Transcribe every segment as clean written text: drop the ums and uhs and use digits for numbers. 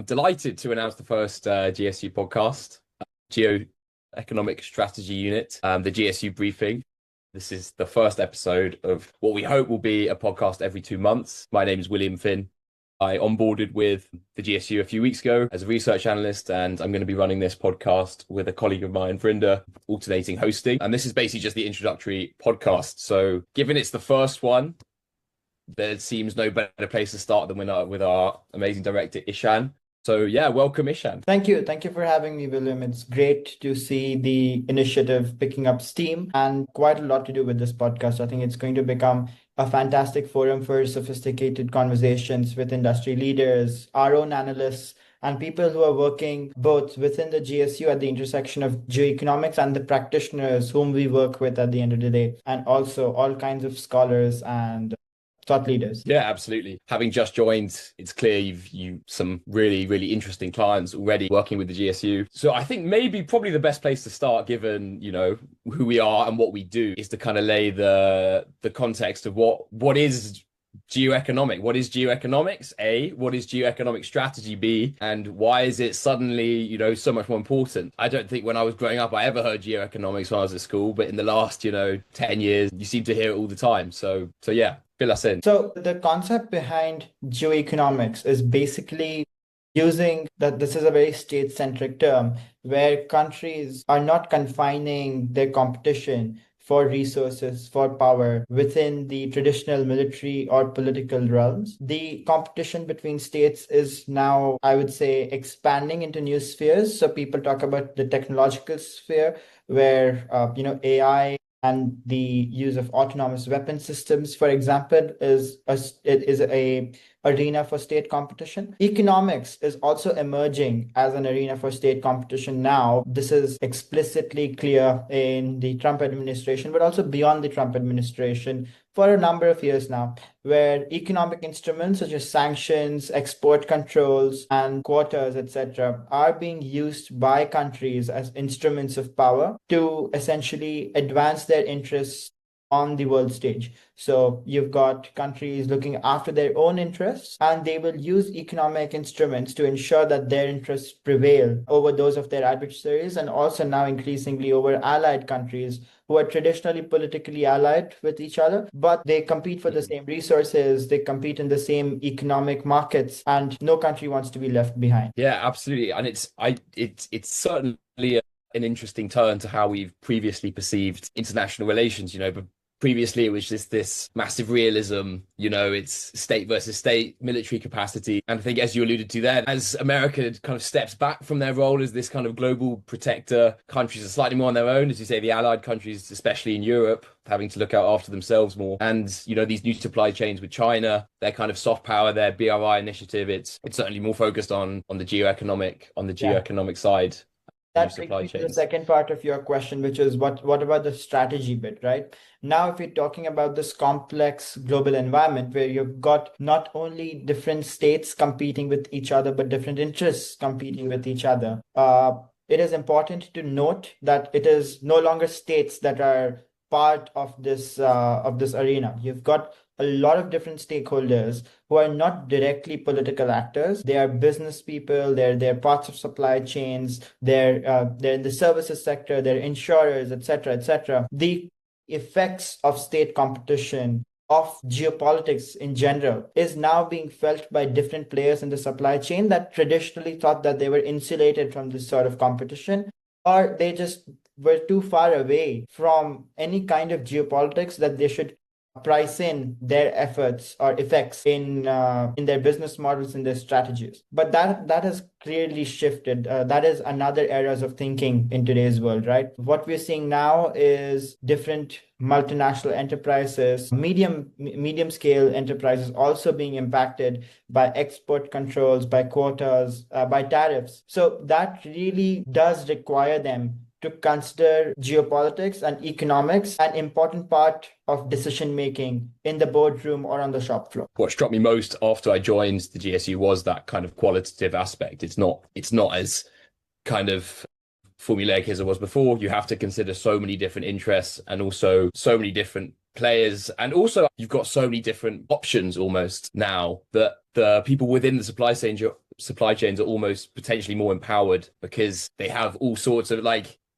I'm delighted to announce the first GSU podcast, Geoeconomic Strategy Unit, the GSU briefing. This is the first episode of what we hope will be a podcast every 2 months. My name is William Finn. I onboarded with the GSU a few weeks ago as a research analyst, and I'm going to be running this podcast with a colleague of mine, Vrinda, alternating hosting. And this is basically just the introductory podcast. So given it's the first one, there seems no better place to start than with our amazing director, Ishan. So yeah, welcome, Ishan. Thank you. Thank you for having me, William. It's great to see the initiative picking up steam and quite a lot to do with this podcast. I think it's going to become a fantastic forum for sophisticated conversations with industry leaders, our own analysts, and people who are working both within the GSU at the intersection of geoeconomics and the practitioners whom we work with at the end of the day, and also all kinds of scholars and thought leaders. Yeah, absolutely. Having just joined, it's clear you've some really interesting clients already working with the GSU. So I think probably the best place to start, given who we are and what we do, is to kind of lay the context of what is geoeconomic. What is geoeconomics? A, what is geoeconomic strategy? B, and why is it suddenly, so much more important? I don't think when I was growing up, I ever heard geoeconomics when I was at school, but in the last, 10 years, you seem to hear it all the time. So yeah, fill us in. So the concept behind geoeconomics is basically using that this is a very state-centric term where countries are not confining their competition for resources, for power within the traditional military or political realms. The competition between states is now, I would say, expanding into new spheres. So people talk about the technological sphere where, AI and the use of autonomous weapon systems, for example, is a arena for state competition. Economics is also emerging as an arena for state competition now. This is explicitly clear in the Trump administration, but also beyond the Trump administration for a number of years now, where economic instruments such as sanctions, export controls, and quotas, etc., are being used by countries as instruments of power to essentially advance their interests on the world stage. So you've got countries looking after their own interests, and they will use economic instruments to ensure that their interests prevail over those of their adversaries, and also now increasingly over allied countries who are traditionally politically allied with each other, but they compete for the same resources, they compete in the same economic markets, and no country wants to be left behind. Yeah, absolutely. And it's certainly an interesting turn to how we've previously perceived international relations, but previously, it was just this massive realism, it's state versus state, military capacity. And I think, as you alluded to there, as America kind of steps back from their role as this kind of global protector, countries are slightly more on their own, as you say, the allied countries, especially in Europe, having to look out after themselves more. And, these new supply chains with China, their kind of soft power, their BRI initiative, it's certainly more focused on the geoeconomic side. That brings me to the second part of your question, which is what about the strategy bit, right? Now, if you're talking about this complex global environment where you've got not only different states competing with each other, but different interests competing with each other, it is important to note that it is no longer states that are part of this arena. You've got a lot of different stakeholders who are not directly political actors. They are business people, they're parts of supply chains, they're in the services sector, they're insurers, etc., etc. The effects of state competition, of geopolitics in general, is now being felt by different players in the supply chain that traditionally thought that they were insulated from this sort of competition, or they just were too far away from any kind of geopolitics that they should price in their efforts or effects in their business models and their strategies. But that has clearly shifted. That is another areas of thinking in today's world, right? What we're seeing now is different multinational enterprises, medium scale enterprises also being impacted by export controls, by quotas, by tariffs. So that really does require them to consider geopolitics and economics an important part of decision making in the boardroom or on the shop floor. What struck me most after I joined the GSU was that kind of qualitative aspect. It's not as kind of formulaic as it was before. You have to consider so many different interests and also so many different players. And also you've got so many different options almost now that the people within the supply supply chains are almost potentially more empowered because they have all sorts of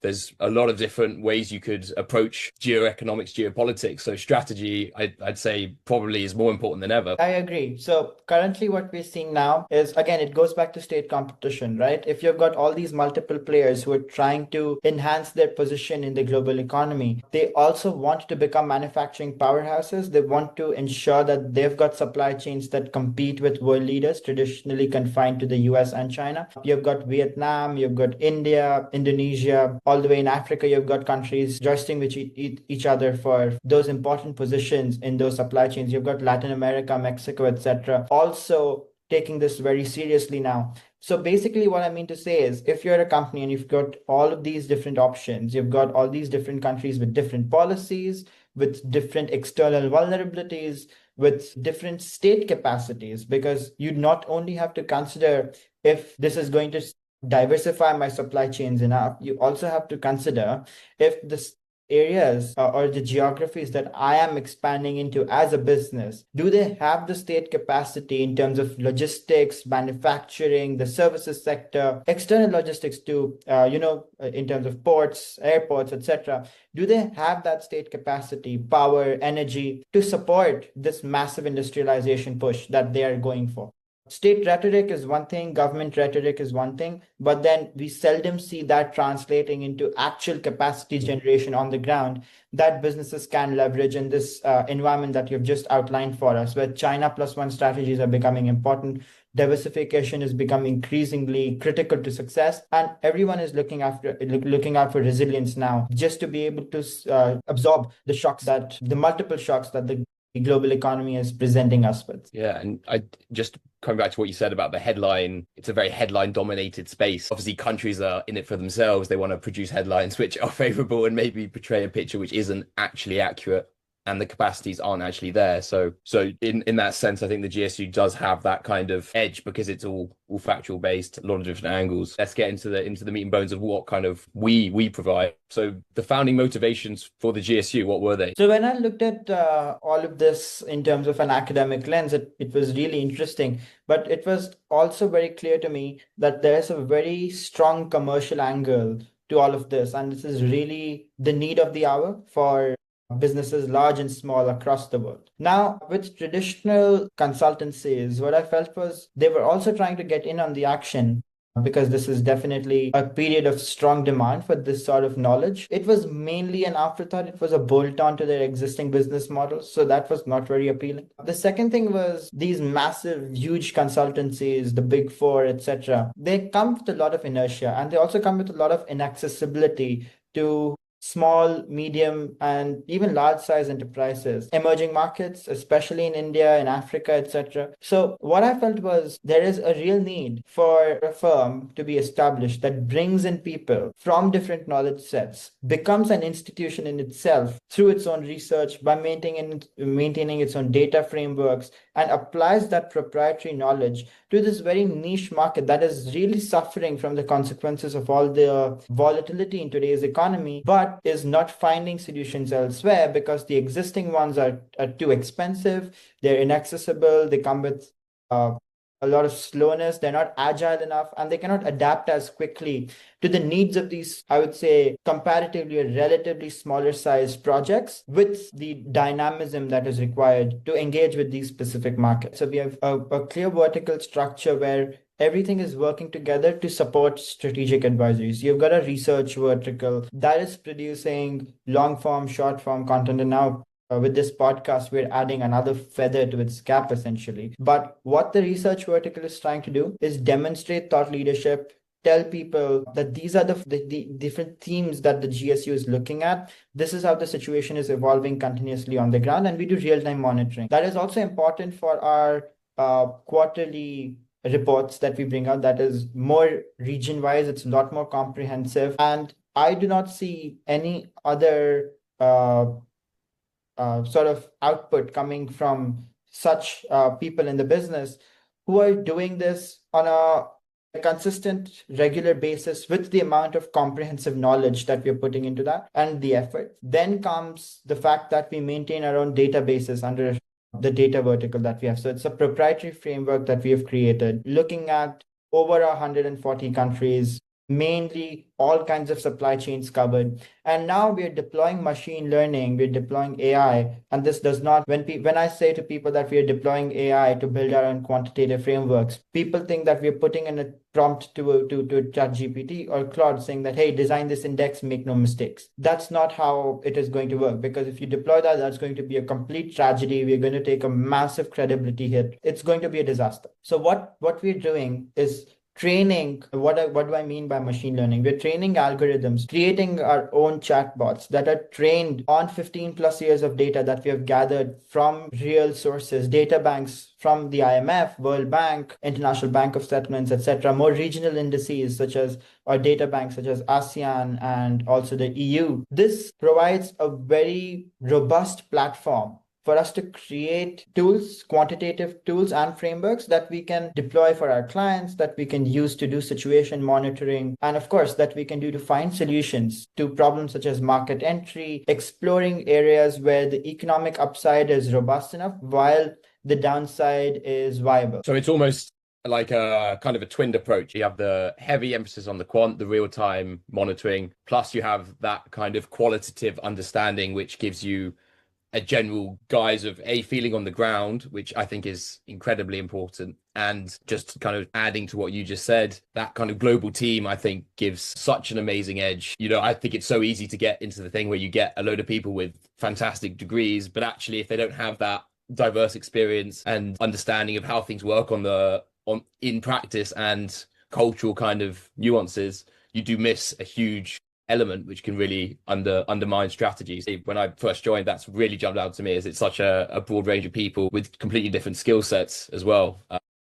there's a lot of different ways you could approach geoeconomics, geopolitics. So strategy, I'd say, probably is more important than ever. I agree. So currently what we're seeing now is, again, it goes back to state competition, right? If you've got all these multiple players who are trying to enhance their position in the global economy, they also want to become manufacturing powerhouses. They want to ensure that they've got supply chains that compete with world leaders traditionally confined to the US and China. You've got Vietnam, you've got India, Indonesia, all the way in Africa, you've got countries joisting with each other for those important positions in those supply chains. You've got Latin America, Mexico, etc., also taking this very seriously now. So basically what I mean to say is, if you're a company and you've got all of these different options, you've got all these different countries with different policies, with different external vulnerabilities, with different state capacities, because you not only have to consider if this is going to diversify my supply chains enough, you also have to consider if the areas or the geographies that I am expanding into as a business, do they have the state capacity in terms of logistics, manufacturing, the services sector, external logistics too, in terms of ports, airports, etc. Do they have that state capacity, power, energy to support this massive industrialization push that they are going for? State rhetoric is one thing, government rhetoric is one thing, but then we seldom see that translating into actual capacity generation on the ground that businesses can leverage in this environment that you've just outlined for us, where China plus one strategies are becoming important. Diversification is becoming increasingly critical to success, and everyone is looking out for resilience now, just to be able to absorb the multiple shocks that the global economy is presenting us with. Yeah, and I just coming back to what you said about the headline, it's a very headline dominated space. Obviously, countries are in it for themselves. They want to produce headlines which are favorable and maybe portray a picture which isn't actually accurate, and the capacities aren't actually there. So in that sense, I think the GSU does have that kind of edge because it's all factual based, a lot of different angles. Let's get into the meat and bones of what kind of we provide. So the founding motivations for the GSU, what were they? So when I looked at all of this in terms of an academic lens, it was really interesting. But it was also very clear to me that there's a very strong commercial angle to all of this. And this is really the need of the hour for businesses large and small across the world. Now, with traditional consultancies, what I felt was they were also trying to get in on the action, because this is definitely a period of strong demand for this sort of knowledge. It was mainly an afterthought. It was a bolt-on to their existing business models. So that was not very appealing. The second thing was these massive, huge consultancies, the Big Four, etc. They come with a lot of inertia, and they also come with a lot of inaccessibility to small, medium, and even large size enterprises, emerging markets, especially in India, in Africa, etc. So what I felt was there is a real need for a firm to be established that brings in people from different knowledge sets, becomes an institution in itself through its own research, by maintaining its own data frameworks, and applies that proprietary knowledge to this very niche market that is really suffering from the consequences of all the volatility in today's economy, but is not finding solutions elsewhere because the existing ones are too expensive, they're inaccessible, they come with a lot of slowness, they're not agile enough, and they cannot adapt as quickly to the needs of these, I would say, comparatively or relatively smaller sized projects with the dynamism that is required to engage with these specific markets. So we have a clear vertical structure where everything is working together to support strategic advisories. You've got a research vertical that is producing long form, short form content, and now with this podcast, we're adding another feather to its cap, essentially. But what the research vertical is trying to do is demonstrate thought leadership, tell people that these are the different themes that the GSU is looking at. This is how the situation is evolving continuously on the ground, and we do real-time monitoring. That is also important for our quarterly reports that we bring out. That is more region-wise. It's a lot more comprehensive. And I do not see any other sort of output coming from such people in the business who are doing this on a consistent, regular basis with the amount of comprehensive knowledge that we're putting into that and the effort. Then comes the fact that we maintain our own databases under the data vertical that we have. So it's a proprietary framework that we have created, looking at over 140 countries, mainly all kinds of supply chains covered. And now we're deploying machine learning, we're deploying AI. And this does not, when I say to people that we are deploying AI to build our own quantitative frameworks, people think that we're putting in a prompt to ChatGPT or Claude saying that, hey, design this index, make no mistakes. That's not how it is going to work, because if you deploy that, that's going to be a complete tragedy. We're going to take a massive credibility hit. It's going to be a disaster. So what we're doing is training. What do I mean by machine learning? We're training algorithms, creating our own chatbots that are trained on 15 plus years of data that we have gathered from real sources, data banks from the IMF, World Bank, International Bank of Settlements, etc., more regional indices such as or data banks such as ASEAN and also the EU. This provides a very robust platform for us to create tools, quantitative tools and frameworks that we can deploy for our clients, that we can use to do situation monitoring, and of course, that we can do to find solutions to problems such as market entry, exploring areas where the economic upside is robust enough while the downside is viable. So it's almost like a kind of a twinned approach. You have the heavy emphasis on the quant, the real-time monitoring, plus you have that kind of qualitative understanding, which gives you a general guise of a feeling on the ground, which I think is incredibly important. And just kind of adding to what you just said, that kind of global team, I think, gives such an amazing edge. You know, I think it's so easy to get into the thing where you get a load of people with fantastic degrees, but actually if they don't have that diverse experience and understanding of how things work in practice and cultural kind of nuances, you do miss a huge element which can really undermine strategies. When I first joined, that's really jumped out to me, as it's such a broad range of people with completely different skill sets as well.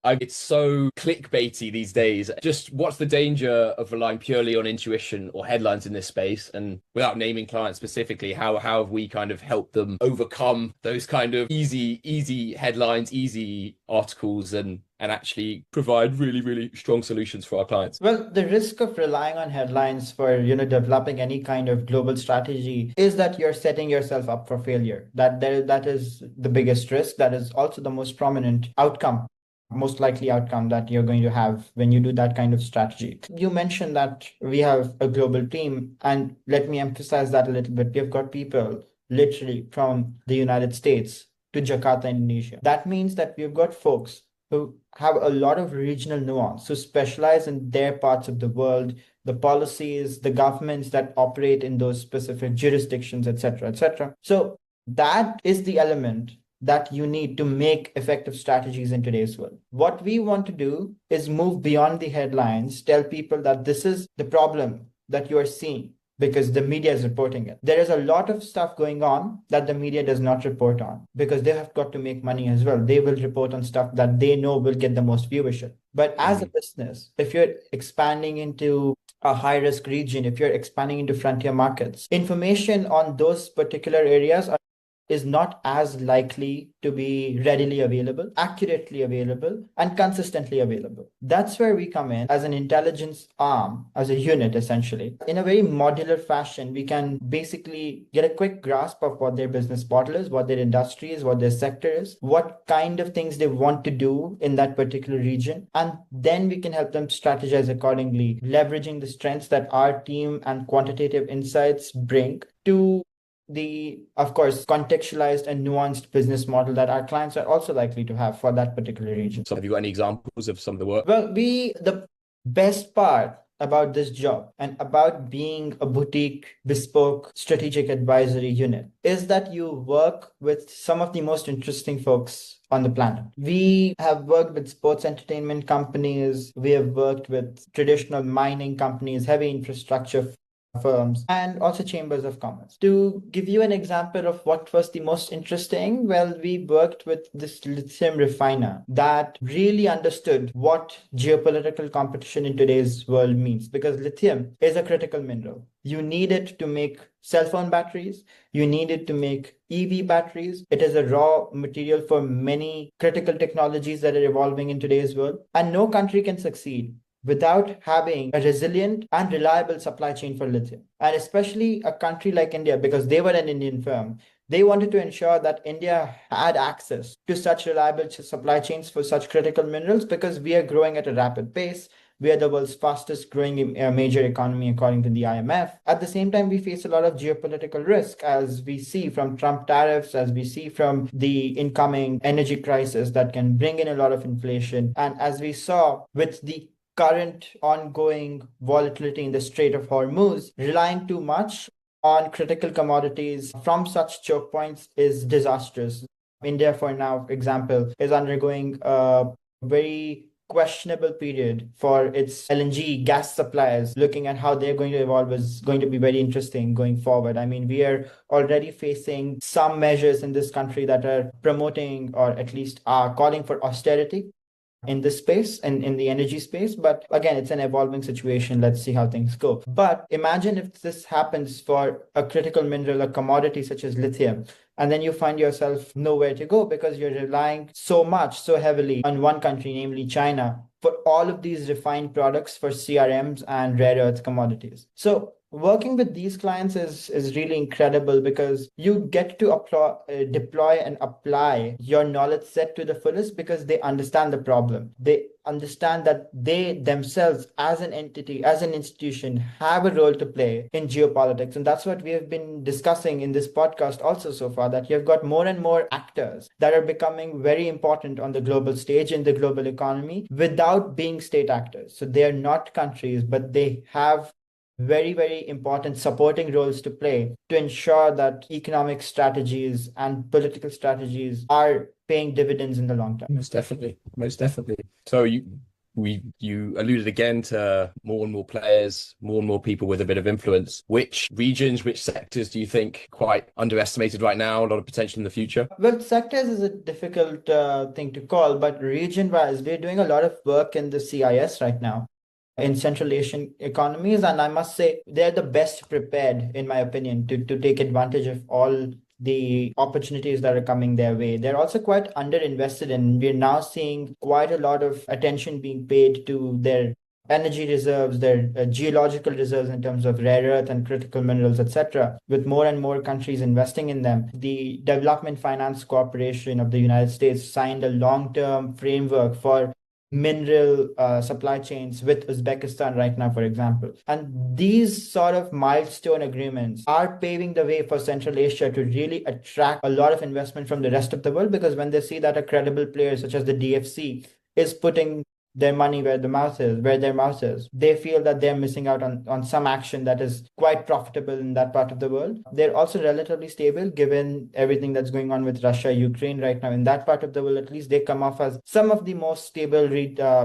It's so clickbaity these days. Just what's the danger of relying purely on intuition or headlines in this space? And without naming clients specifically, how have we kind of helped them overcome those kind of easy headlines, easy articles, and actually provide really, really strong solutions for our clients? Well, the risk of relying on headlines for, developing any kind of global strategy is that you're setting yourself up for failure. That is the biggest risk. That is also the most prominent outcome, most likely outcome that you're going to have when you do that kind of strategy. You mentioned that we have a global team, and let me emphasize that a little bit. We've got people literally from the United States to Jakarta, Indonesia. That means that we've got folks who have a lot of regional nuance, who specialize in their parts of the world, the policies, the governments that operate in those specific jurisdictions, etc., etc. So that is the element that you need to make effective strategies in today's world. What we want to do is move beyond the headlines, tell people that this is the problem that you are seeing because the media is reporting it. There is a lot of stuff going on that the media does not report on because they have got to make money as well. They will report on stuff that they know will get the most viewership. But as a business, if you're expanding into a high risk region, if you're expanding into frontier markets, information on those particular areas is not as likely to be readily available, accurately available, and consistently available. That's where we come in as an intelligence arm, as a unit, essentially. In a very modular fashion, we can basically get a quick grasp of what their business model is, what their industry is, what their sector is, what kind of things they want to do in that particular region. And then we can help them strategize accordingly, leveraging the strengths that our team and quantitative insights bring to the, of course, contextualized and nuanced business model that our clients are also likely to have for that particular region. So have you got any examples of some of the work? Well, the best part about this job and about being a boutique, bespoke, strategic advisory unit is that you work with some of the most interesting folks on the planet. We have worked with sports entertainment companies. We have worked with traditional mining companies, heavy infrastructure firms, and also chambers of commerce. To give you an example of what was the most interesting, well, we worked with this lithium refiner that really understood what geopolitical competition in today's world means, because lithium is a critical mineral. You need it to make cell phone batteries. You need it to make EV batteries. It is a raw material for many critical technologies that are evolving in today's world. And no country can succeed without having a resilient and reliable supply chain for lithium. And especially a country like India, because they were an Indian firm, They wanted to ensure that India had access to such reliable supply chains for such critical minerals because we are growing at a rapid pace. We are the world's fastest growing major economy, according to the IMF. At the same time, we face a lot of geopolitical risk, as we see from Trump tariffs, as we see from the incoming energy crisis that can bring in a lot of inflation. And as we saw with the current ongoing volatility in the Strait of Hormuz, relying too much on critical commodities from such choke points is disastrous. India, for now, for example, is undergoing a very questionable period for its LNG gas suppliers. Looking at how they're going to evolve is going to be very interesting going forward. I mean, we are already facing some measures in this country that are promoting or at least are calling for austerity in this space and in the energy space. But again, it's an evolving situation. Let's see how things go. But imagine if this happens for a critical mineral, a commodity such as lithium, and then you find yourself nowhere to go because you're relying so much, so heavily on one country, namely China, for all of these refined products for CRMs and rare earth commodities. So working with these clients is really incredible because you get to deploy and apply your knowledge set to the fullest because they understand the problem. They understand that they themselves, as an entity, as an institution, have a role to play in geopolitics. And that's what we have been discussing in this podcast also so far, that you've got more and more actors that are becoming very important on the global stage in the global economy without being state actors. So they are not countries, but they have very, very important supporting roles to play to ensure that economic strategies and political strategies are paying dividends in the long term. Most definitely. Most definitely. So you alluded again to more and more players, more and more people with a bit of influence. Which regions, which sectors do you think quite underestimated right now, a lot of potential in the future? Well, sectors is a difficult thing to call, but region-wise, we're doing a lot of work in the CIS right now, in Central Asian economies. And I must say, they're the best prepared, in my opinion, to take advantage of all the opportunities that are coming their way. They're also quite underinvested in. We're now seeing quite a lot of attention being paid to their energy reserves, their geological reserves in terms of rare earth and critical minerals, etc., with more and more countries investing in them. The Development Finance Corporation of the United States signed a long-term framework for mineral supply chains with Uzbekistan right now, for example. And these sort of milestone agreements are paving the way for Central Asia to really attract a lot of investment from the rest of the world, because when they see that a credible player such as the DFC is putting their money where their mouth is, they feel that they're missing out on some action that is quite profitable in that part of the world. They're also relatively stable given everything that's going on with Russia, Ukraine right now. In that part of the world, at least, they come off as some of the most stable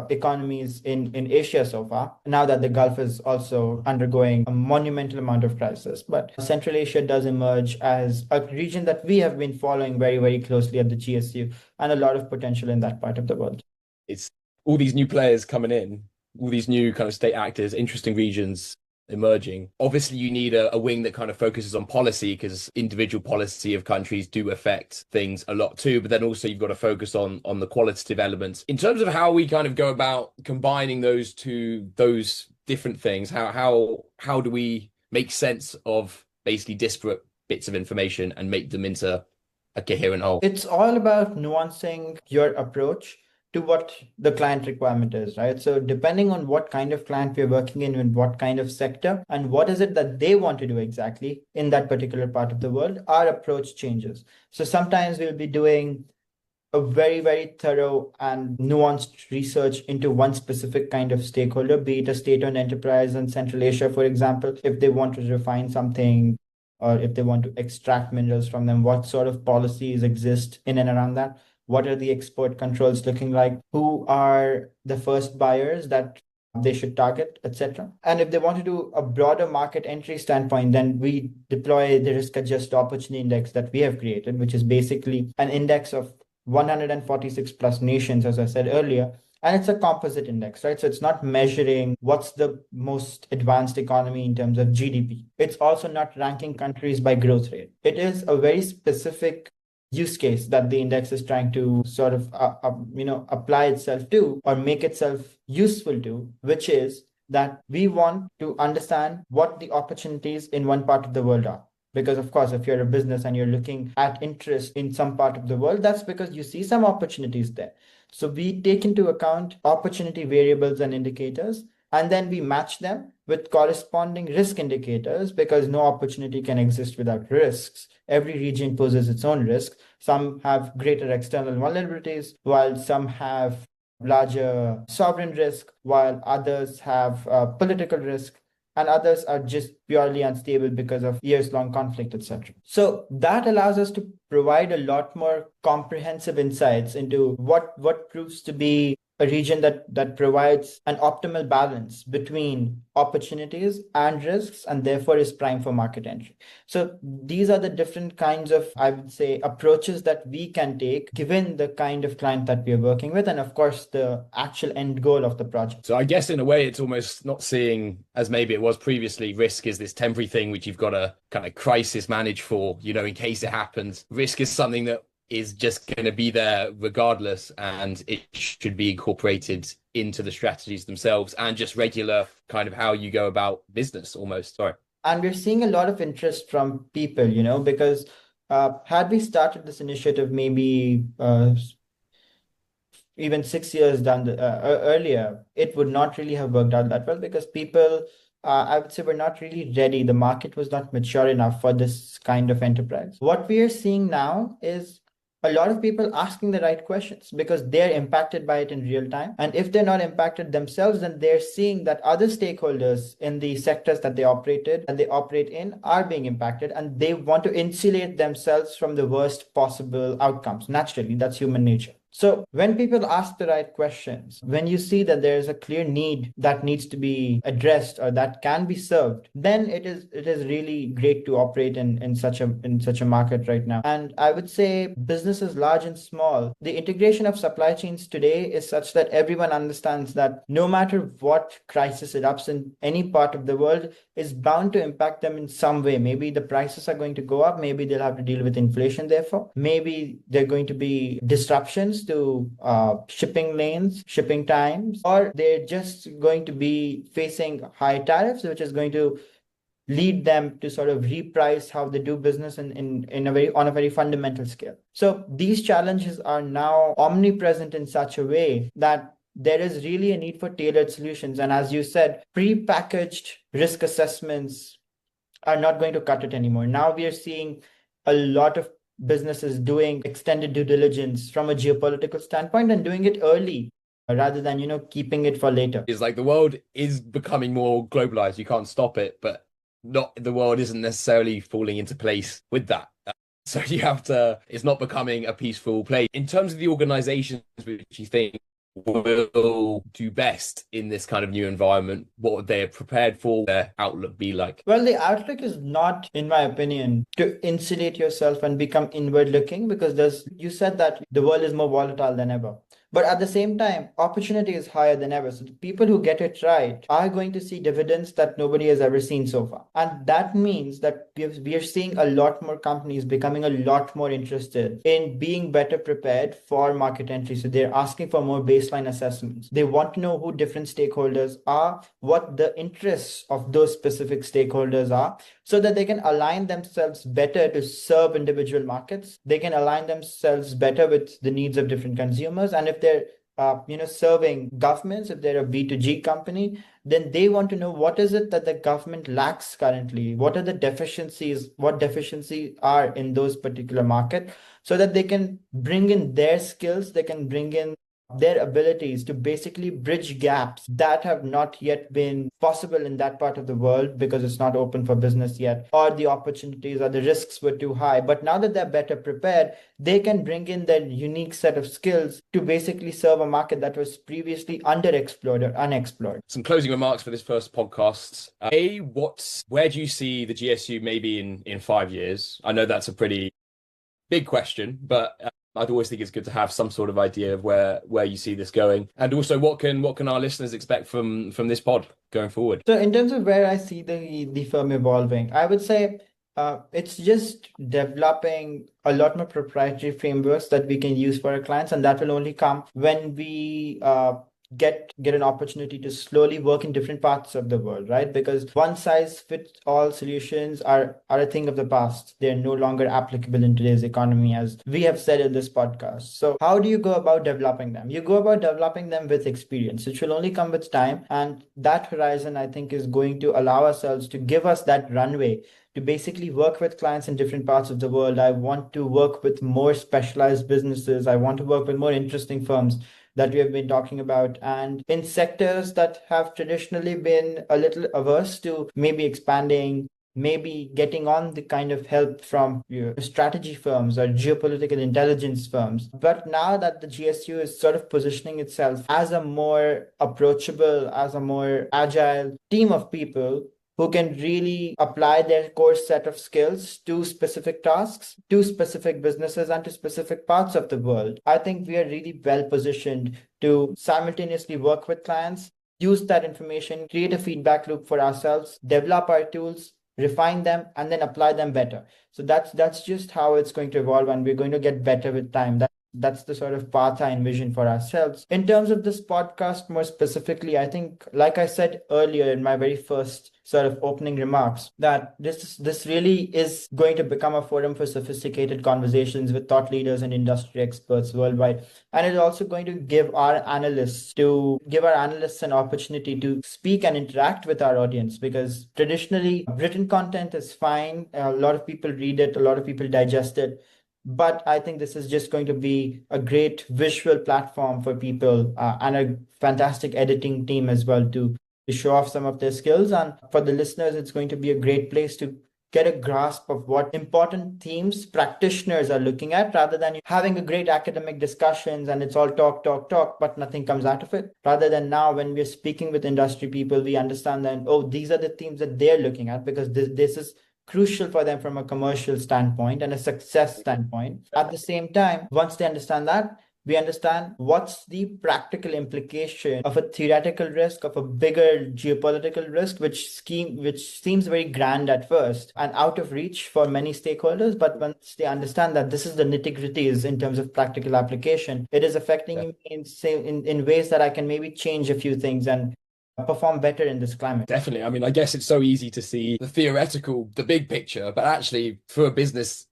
economies in Asia so far, now that the Gulf is also undergoing a monumental amount of crisis. But Central Asia does emerge as a region that we have been following very, very closely at the GSU, and a lot of potential in that part of the world. It's all these new players coming in, all these new kind of state actors, interesting regions emerging. Obviously, you need a wing that kind of focuses on policy, because individual policy of countries do affect things a lot too. But then also you've got to focus on the qualitative elements. In terms of how we kind of go about combining those different things, how do we make sense of basically disparate bits of information and make them into a coherent whole? It's all about nuancing your approach to what the client requirement is, right? So depending on what kind of client we're working in what kind of sector, and what is it that they want to do exactly in that particular part of the world, our approach changes. So sometimes we'll be doing a very, very thorough and nuanced research into one specific kind of stakeholder, be it a state-owned enterprise in Central Asia, for example, if they want to refine something, or if they want to extract minerals from them, what sort of policies exist in and around that? What are the export controls looking like? Who are the first buyers that they should target, etc. And if they want to do a broader market entry standpoint, then we deploy the risk adjusted opportunity index that we have created, which is basically an index of 146 plus nations, as I said earlier. And it's a composite index, right? So it's not measuring what's the most advanced economy in terms of GDP. It's also not ranking countries by growth rate. It is a very specific use case that the index is trying to sort of apply itself to, or make itself useful to, which is that we want to understand what the opportunities in one part of the world are. Because of course, if you're a business and you're looking at interest in some part of the world, that's because you see some opportunities there. So we take into account opportunity variables and indicators, and then we match them with corresponding risk indicators, because no opportunity can exist without risks. Every region poses its own risk. Some have greater external vulnerabilities, while some have larger sovereign risk, while others have political risk, and others are just purely unstable because of years-long conflict, etc. So that allows us to provide a lot more comprehensive insights into what proves to be a region that provides an optimal balance between opportunities and risks, and therefore is prime for market entry. So these are the different kinds of, I would say, approaches that we can take given the kind of client that we are working with, and of course the actual end goal of the project. So I guess in a way it's almost not seeing, as maybe it was previously, risk is this temporary thing which you've got to kind of crisis manage for, in case it happens. Risk is something that is just going to be there regardless, and it should be incorporated into the strategies themselves and just regular kind of how you go about business almost. Sorry. And we're seeing a lot of interest from people, because had we started this initiative maybe even 6 years earlier, it would not really have worked out that well, because people, I would say, were not really ready. The market was not mature enough for this kind of enterprise. What we are seeing now is a lot of people asking the right questions, because they're impacted by it in real time. And if they're not impacted themselves, then they're seeing that other stakeholders in the sectors that they operate in are being impacted, and they want to insulate themselves from the worst possible outcomes. Naturally, that's human nature. So when people ask the right questions, when you see that there is a clear need that needs to be addressed or that can be served, then it is really great to operate in such a market right now. And I would say businesses large and small, the integration of supply chains today is such that everyone understands that no matter what crisis erupts in any part of the world is bound to impact them in some way. Maybe the prices are going to go up, maybe they'll have to deal with inflation, therefore maybe there are going to be disruptions to shipping lanes, shipping times, or they're just going to be facing high tariffs, which is going to lead them to sort of reprice how they do business on a very fundamental scale. So these challenges are now omnipresent in such a way that there is really a need for tailored solutions. And as you said, pre-packaged risk assessments are not going to cut it anymore. Now we are seeing a lot of businesses doing extended due diligence from a geopolitical standpoint and doing it early rather than, keeping it for later. It's like the world is becoming more globalized. You can't stop it, but the world isn't necessarily falling into place with that. So you have to, it's not becoming a peaceful place. In terms of the organizations which you think will do best in this kind of new environment, what they're prepared for, their outlook be like? Well, the outlook is not, in my opinion, to insulate yourself and become inward looking, because you said that the world is more volatile than ever. But at the same time, opportunity is higher than ever. So the people who get it right are going to see dividends that nobody has ever seen so far. And that means that we are seeing a lot more companies becoming a lot more interested in being better prepared for market entry. So they're asking for more baseline assessments. They want to know who different stakeholders are, what the interests of those specific stakeholders are, so that they can align themselves better to serve individual markets. They can align themselves better with the needs of different consumers. And if they're serving governments, if they're a B2G company, then they want to know what is it that the government lacks currently, what are the deficiencies, what deficiencies are in those particular market, so that they can bring in their skills, they can bring in their abilities to basically bridge gaps that have not yet been possible in that part of the world because it's not open for business yet, or the opportunities or the risks were too high. But now that they're better prepared, they can bring in their unique set of skills to basically serve a market that was previously underexplored or unexplored. Some closing remarks for this first podcast. Where do you see the GSU maybe in 5 years? I know that's a pretty big question, but I'd always think it's good to have some sort of idea of where you see this going. And also, what can our listeners expect from this pod going forward? So in terms of where I see the firm evolving, I would say it's just developing a lot more proprietary frameworks that we can use for our clients. And that will only come when we get an opportunity to slowly work in different parts of the world, right? Because one size fits all solutions are a thing of the past. They're no longer applicable in today's economy, as we have said in this podcast. So how do you go about developing them? You go about developing them with experience, which will only come with time. And that horizon, I think, is going to allow ourselves to give us that runway to basically work with clients in different parts of the world. I want to work with more specialized businesses. I want to work with more interesting firms that we have been talking about, and in sectors that have traditionally been a little averse to maybe expanding, maybe getting on the kind of help from strategy firms or geopolitical intelligence firms. But now that the GSU is sort of positioning itself as a more approachable, as a more agile team of people who can really apply their core set of skills to specific tasks, to specific businesses, and to specific parts of the world, I think we are really well positioned to simultaneously work with clients, use that information, create a feedback loop for ourselves, develop our tools, refine them, and then apply them better. So that's just how it's going to evolve, and we're going to get better with time. That's the sort of path I envision for ourselves. In terms of this podcast, more specifically, I think, like I said earlier in my very first sort of opening remarks, that this really is going to become a forum for sophisticated conversations with thought leaders and industry experts worldwide. And it's also going to give our analysts an opportunity to speak and interact with our audience, because traditionally written content is fine. A lot of people read it, a lot of people digest it. But I think this is just going to be a great visual platform for people, and a fantastic editing team as well to show off some of their skills. And for the listeners, it's going to be a great place to get a grasp of what important themes practitioners are looking at, rather than having a great academic discussions and it's all talk, but nothing comes out of it. Rather than now, when we're speaking with industry people, we understand that, oh, these are the themes that they're looking at, because this is crucial for them from a commercial standpoint and a success standpoint. At the same time, once they understand that, we understand what's the practical implication of a theoretical risk, of a bigger geopolitical risk, which seems very grand at first and out of reach for many stakeholders. But once they understand that this is the nitty-gritties in terms of practical application, it is affecting me in ways that I can maybe change a few things and perform better in this climate. Definitely. I mean, I guess it's so easy to see the theoretical, the big picture, but actually for business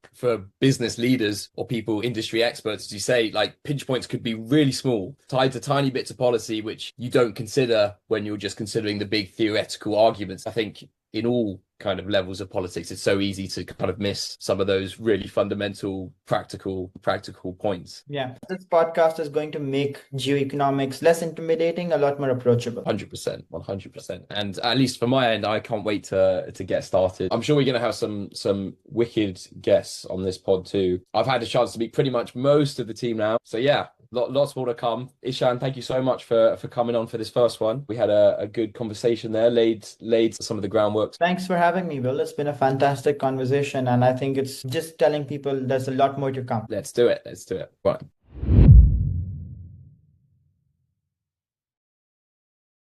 leaders or people, industry experts, as you say, like pinch points could be really small, tied to tiny bits of policy, which you don't consider when you're just considering the big theoretical arguments. I think in all kind of levels of politics, it's so easy to kind of miss some of those really fundamental, practical points. Yeah. This podcast is going to make geoeconomics less intimidating, a lot more approachable. 100%. And at least for my end, I can't wait to get started. I'm sure we're going to have some wicked guests on this pod too. I've had a chance to meet pretty much most of the team now. So yeah, lots more to come. Ishan, thank you so much for coming on for this first one. We had a good conversation there, laid some of the groundwork. Thanks for having me, Will. It's been a fantastic conversation, and I think it's just telling people there's a lot more to come. Let's do it. Right.